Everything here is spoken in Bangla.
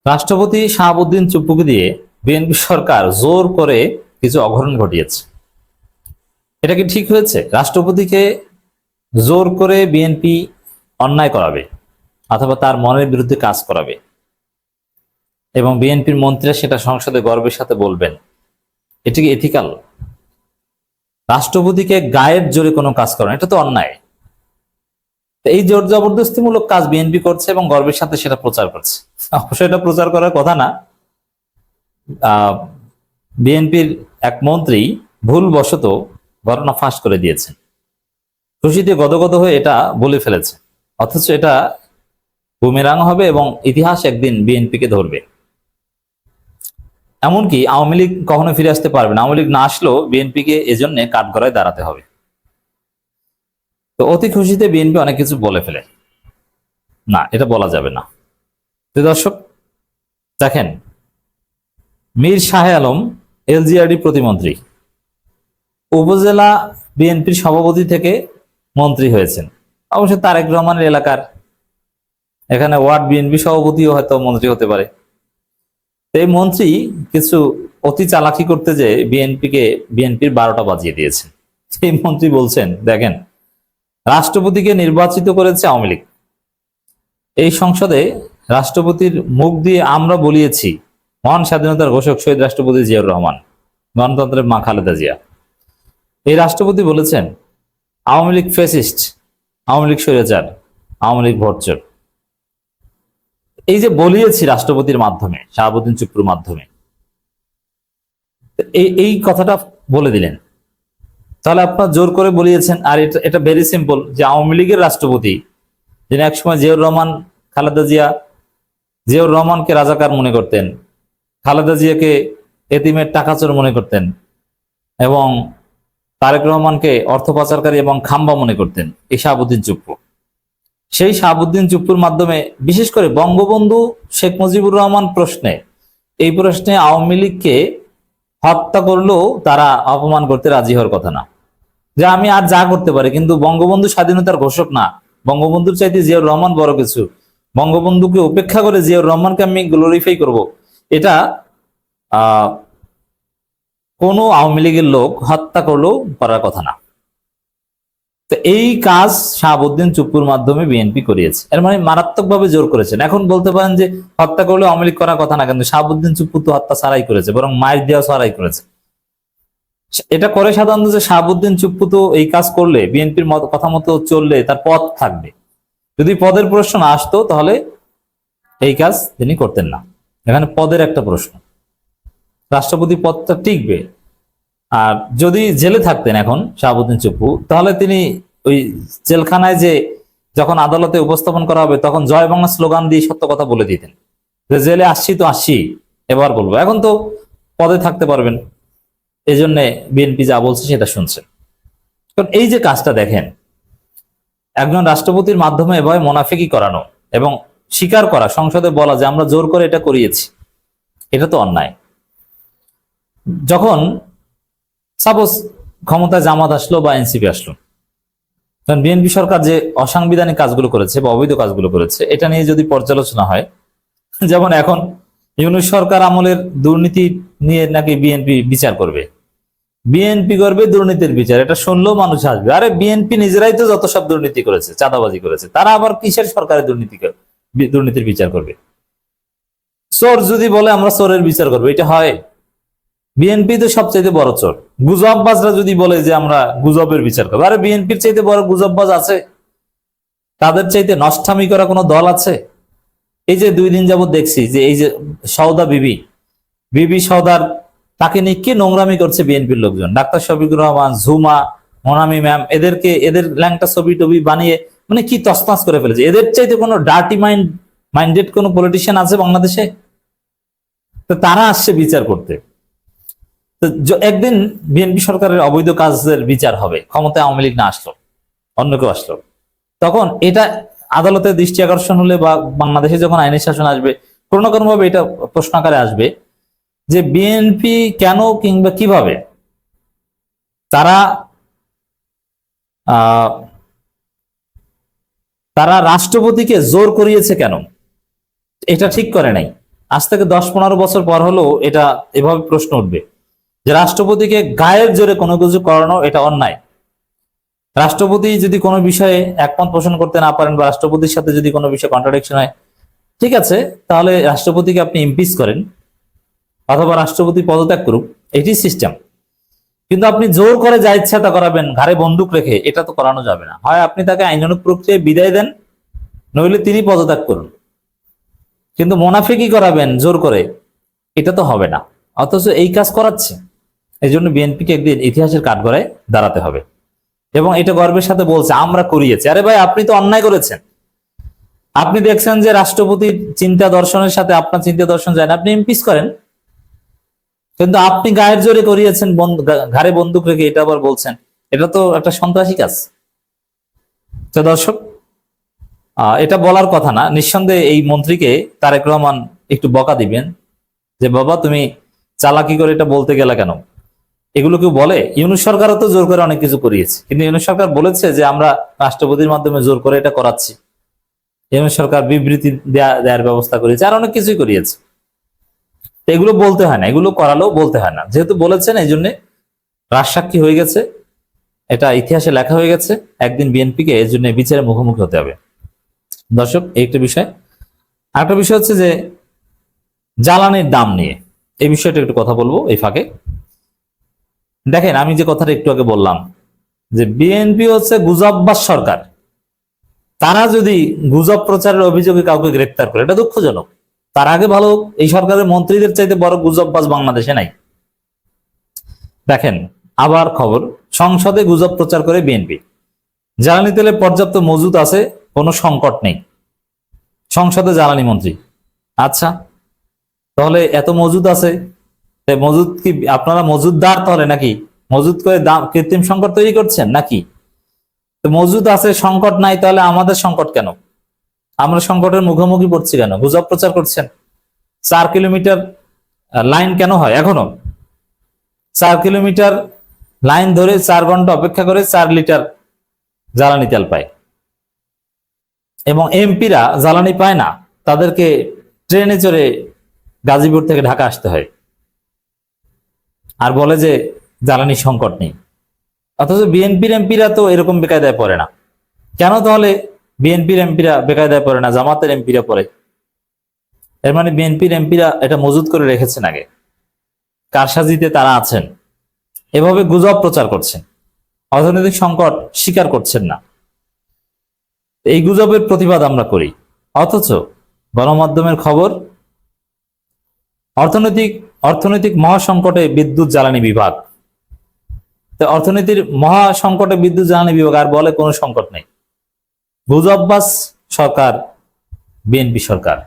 রাষ্ট্রপতি শাহাবুদ্দিন চুপ্পুকে দিয়ে বিএনপি সরকার জোর করে কিছু অঘটন ঘটিয়েছে। এটা কি ঠিক হয়েছে? রাষ্ট্রপতিকে জোর করে বিএনপি অন্যায় করাবে অথবা তার মনের বিরুদ্ধে কাজ করাবে এবং বিএনপির মন্ত্রীরা সেটা সংসদে গর্বের সাথে বলবেন, এটা কি এথিক্যাল? রাষ্ট্রপতিকে গায়ের জোরে কোনো কাজ করেন, এটা তো অন্যায়। এই জোর জবরদস্তিমূলক কাজ বিএনপি করছে এবং গর্বের সাথে সেটা প্রচার করছে। অবশ্যই এটা প্রচার করার কথা না। বিএনপির এক মন্ত্রী ভুলবশত ঘটনা ফাঁস করে দিয়েছেন, খুশিতে গদগদ হয়ে এটা বলে ফেলেছে, অথচ এটা বুমেরাং হবে এবং ইতিহাস একদিন বিএনপিকে ধরবে। এমনকি আওয়ামী লীগ কখনো ফিরে আসতে পারবে না। আওয়ামী লীগ না আসলেও বিএনপিকে এজন্য কাঠগড়ায় দাঁড়াতে হবে। তো অতি খুশিতে বিএনপি অনেক কিছু বলে ফেলে, না এটা বলা যাবে না। তো দর্শক দেখেন, মীর শাহে আলম এলজিআরডি প্রতিমন্ত্রী, উপজেলা বিএনপির সভাপতি থেকে মন্ত্রী হয়েছেন। অবশ্য তারেক রহমানের এলাকার, এখানে ওয়ার্ড বিএনপি সভাপতিও হয়তো মন্ত্রী হতে পারে। এই মন্ত্রী কিছু অতি চালাকি করতে যে বিএনপির 12টা বাজিয়ে দিয়েছেন। সেই মন্ত্রী বলছেন, দেখেন, রাষ্ট্রপতিকে নির্বাচিত করেছে আওয়ামী লীগ। এই সংসদে রাষ্ট্রপতির মুখ দিয়ে আমরা বলিয়েছি মহান স্বাধীনতার ঘোষক শহীদ রাষ্ট্রপতি জিয়াউর রহমান, গণতন্ত্রের মা খালেদা জিয়া। এই রাষ্ট্রপতি বলেছেন আওয়ামী লীগ ফ্যাসিস্ট, আওয়ামী লীগ স্বৈরাচার, আওয়ামী লীগ ভোটচোর। এই যে বলিয়েছি রাষ্ট্রপতির মাধ্যমে, শাহাবুদ্দিন চুপ্পুর মাধ্যমে, এই কথাটা বলে দিলেন। তাহলে আপনার জোর করে বলিয়েছেন। আর এটা ভেরি সিম্পল, যে আওয়ামী লীগের রাষ্ট্রপতি, যিনি একসময় জিয়াউর রহমান, খালেদা জিয়া, জিয়াউর রহমানকে রাজাকার মনে করতেন, খালেদা জিয়াকে এতিমের টাকাচোর মনে করতেন এবং তারেক রহমানকে অর্থ পাচারকারী এবং খাম্বা মনে করতেন, এই শাহাবুদ্দিন চুপ্পু। সেই শাহাবুদ্দিন চুপ্পুর মাধ্যমে বিশেষ করে বঙ্গবন্ধু শেখ মুজিবুর রহমান এই প্রশ্নে আওয়ামী লীগকে হত্যা করলেও তারা অপমান করতে রাজি হওয়ার কথা না। যে আমি আর যা করতে পারি, কিন্তু বঙ্গবন্ধু স্বাধীনতার ঘোষক না, বঙ্গবন্ধুর চাইতে জিয়াউর রহমান বড় কিছু, বঙ্গবন্ধুকে উপেক্ষা করে জিয়াউর রহমানকে আমি গ্লোরিফাই করব, এটা কোনো আওয়ামী লীগের লোক হত্যা করলেও করার কথা না। তো এই কাজ শাহাবুদ্দিন চুপ্পুর মাধ্যমে বিএনপি করিয়েছে। এর মানে মারাত্মকভাবে জোর করেছেন। এখন বলতে পারেন যে হত্যা করলে আওয়ামী লীগ করার কথা না, কিন্তু শাহাবুদ্দিন চুপ্পু তো হত্যা ছাড়াই করেছে, বরং মায়ের দেওয়া ছাড়াই করেছে। এটা করে সাধারণত যে শাহাবুদ্দিন চুপ্পু তো এই কাজ করলে, বিএনপির কথা মতো চললে তার পদ থাকবে। যদি পদের প্রশ্ন না আসতো তাহলে এই কাজ তিনি করতেন না। এখানে পদের একটা প্রশ্ন, রাষ্ট্রপতি পদটা টিকবে। আর যদি জেলে থাকতেন এখন শাহাবুদ্দিন চুপ্পু, তাহলে তিনি ওই জেলখানায় যে যখন আদালতে উপস্থাপন করা হবে তখন জয় বাংলা স্লোগান দিয়ে সত্য কথা বলে দিতেন, যে জেলে আসছি তো আসছি, এবার বলবো। এখন তো পদে থাকতে পারবেন, এই জন্য বিএনপি যা বলছে সেটা শুনছেন। কারণ এই যে কাজটা দেখেন, একজন রাষ্ট্রপতির মাধ্যমে এভাবে মোনাফিকি করানো এবং স্বীকার করা, সংসদে বলা যে আমরা জোর করে এটা করিয়েছি, এটা তো অন্যায়। যখন সাপোজ ক্ষমতায় জামাত আসলো বা এনসিপি আসলো, কারণ বিএনপি সরকার যে অসাংবিধানিক কাজগুলো করেছে বা অবৈধ কাজগুলো করেছে, এটা নিয়ে যদি পর্যালোচনা হয়, যেমন এখন ইউনূস সরকার আমলের দুর্নীতি নিয়ে নাকি বিএনপি বিচার করবে, বিএনপি করবে দুর্নীতির বিচার, এটা শুনলেও মানুষ আসবে, আরে বিএনপি নিজেরাই তো যত সব দুর্নীতি করেছে, চাঁদাবাজি করেছে, তারা আবার কিসের সরকারের দুর্নীতির বিচার করবে? চোর যদি বলে আমরা চোরের বিচার করবো, এটা হয়? বিএনপি তো সবচাইতে বড় চোর। গুজববাজরা যদি বলে যে আমরা গুজবের বিচার করবো, আরে বিএনপির চাইতে বড় গুজববাজ আছে? তাদের চাইতে নষ্টামি করা কোনো দল আছে? এই যে 2 দিন যাবত দেখছি যে এই যে সওদা বিবি সওদার, তাকে নিয়ে কি নোংরামি করছে বিএনপির লোকজন। ডাক্তার শফিকুর রহমান, ঝুমা, মোনামি ম্যাম, এদের ল্যাংটা ছবি টবি বানিয়ে মানে কি তছনছ করে ফেলেছে। এদের চাইতে কোনো ডার্টি মাইন্ডেড কোনো পলিটিশিয়ান আছে বাংলাদেশে? তো তারা আসছে বিচার করতে। তো একদিন বিএনপি সরকারের অবৈধ কাজের বিচার হবে, ক্ষমতায় আওয়ামী লীগ না আসলো, অন্য কেউ আসলো, তখন এটা আদালতের দৃষ্টি আকর্ষণ হলে বা বাংলাদেশে যখন আইনের শাসন আসবে, কোনো না কোনো ভাবে এটা প্রশ্ন আকারে আসবে যে বিএনপি কেন কিংবা কিভাবে তারা রাষ্ট্রপতিকে জোর করিয়েছে, কেন এটা ঠিক করে নাই। আজ থেকে 10-15 বছর পর হলেও এটা এভাবে প্রশ্ন উঠবে যে রাষ্ট্রপতিকে গায়ের জোরে কোনো কিছু করানো এটা অন্যায়। রাষ্ট্রপতি যদি কোনো বিষয়ে একমত পোষণ করতে না পারেন বা রাষ্ট্রপতির সাথে যদি কোনো বিষয়ে কন্ট্রাডিকশন হয়, ঠিক আছে, তাহলে রাষ্ট্রপতিকে আপনি ইমপিচ করেন অথবা রাষ্ট্রপতি পদত্যাগ করুক, এটি সিস্টেম। কিন্তু আপনি জোর করে যা ইচ্ছা তা করাবেন ঘাড়ে বন্দুক রেখে, এটা তো করানো যাবে না। হয় আপনি তাকে আইনানুগ প্রক্রিয়ায় বিদায় দেন, নইলে তিনি পদত্যাগ করুন। কিন্তু মোনাফিকি করাবেন জোর করে, এটা তো হবে না। অথচ এই কাজ করাচ্ছে। এই জন্য বিএনপিকে একদিন ইতিহাসের কাঠগড়ায় দাঁড়াতে হবে এবং এটা গর্বের সাথে বলছে আমরা করিয়েছি। আরে ভাই, আপনি তো অন্যায় করেছেন। আপনি দেখছেন যে রাষ্ট্রপতির চিন্তা দর্শনের সাথে আপনার চিন্তা দর্শন যায় না, আপনি ইমপিচ করেন। কিন্তু আপনি গায়ের জোরে করিয়েছেন, ঘাড়ে বন্দুক রেখে, এটা আবার বলছেন। এটা তো একটা সন্ত্রাসী কাজ। তো দর্শক, এটা বলার কথা না। নিঃসন্দেহে এই মন্ত্রীকে তারেক রহমান একটু বকা দিবেন যে বাবা তুমি চালাকি করে এটা বলতে গেলে কেন। এগুলো কেউ বলে? ইউনূস সরকারও তো জোর করে অনেক কিছু করিয়েছে, কিন্তু ইউনূস সরকার বলেছে যে আমরা রাষ্ট্রপতির মাধ্যমে জোর করে এটা করাচ্ছি। ইউনূস সরকার বিবৃতি দেওয়ার ব্যবস্থা করেছে, আর অনেক কিছুই করিয়েছে। এগুলো বলতে হয় না, এগুলো করালেও বলতে হয় না। যেহেতু বলেছেন এই জন্য রাজসাক্ষী হয়ে গেছে, এটা ইতিহাসে লেখা হয়ে গেছে। একদিন বিএনপিকে এর জন্য বিচারের মুখোমুখি হতে হবে। দর্শক, এই একটা বিষয়। আরেকটা বিষয় হচ্ছে যে জ্বালানির দাম নিয়ে, এই বিষয়টা একটু কথা বলবো এই ফাঁকে। দেখেন, আমি যে কথাটা একটু আগে বললাম যে বিএনপি হচ্ছে গুজববাজ সরকার। তারা যদি গুজব প্রচারের অভিযোগে কাউকে গ্রেপ্তার করে, এটা দুঃখজনক। তার আগে ভালো, এই সরকারের মন্ত্রীদের চাইতে বড় গুজববাজ বাংলাদেশে নাই। দেখেন, আবার খবর, সংসদে গুজব প্রচার করে বিএনপি। জ্বালানি তেলে পর্যাপ্ত মজুদ আছে, কোনো সংকট নেই। সংসদে জ্বালানি মন্ত্রী। আচ্ছা, তাহলে এত মজুদ আছে, মজুদ কি আপনারা মজুদদার তাহলে নাকি? মজুদ করে দাম কৃত্রিম সংকট তৈরি করছেন নাকি? তো মজুদ আছে, সংকট নাই, তাহলে আমাদের সংকট কেন? আমরা সংকটের মুখোমুখি পড়ছি কেন? গুজব প্রচার করছেন। 4 কিলোমিটার লাইন কেন হয় এখনো? 4 কিলোমিটার লাইন ধরে 4 ঘন্টা অপেক্ষা করে 4 লিটার জ্বালানি তেল পায়, এবং এমপিরা জ্বালানি পায় না, তাদেরকে ট্রেনে চড়ে গাজীপুর থেকে ঢাকা আসতে হয়, আর বলে যে জ্বালানি সংকট নেই। অথচ বিএনপির এমপিরা তো এরকম বেকায়দায় পড়ে না। কেন তাহলে বিএনপির এমপিরা বেকায়দায় পড়ে না, জামাতের এমপিরা পড়ে? এর মানে বিএনপির এমপিরা এটা মজুদ করে রেখেছেন আগে, কারসাজিতে তারা আছেন, এভাবে গুজব প্রচার করছেন, অর্থনৈতিক সংকট স্বীকার করছেন না। এই গুজবের প্রতিবাদ আমরা করি, অথচ গণমাধ্যমের খবর অর্থনৈতিক মহাসংকটে বিদ্যুৎ জ্বালানি বিভাগ। তো অর্থনীতির মহাসংকটে বিদ্যুৎ জ্বালানি বিভাগ, আর বলে কোনো সংকট নেই। গুজববাজ সরকার বিএনপি সরকার।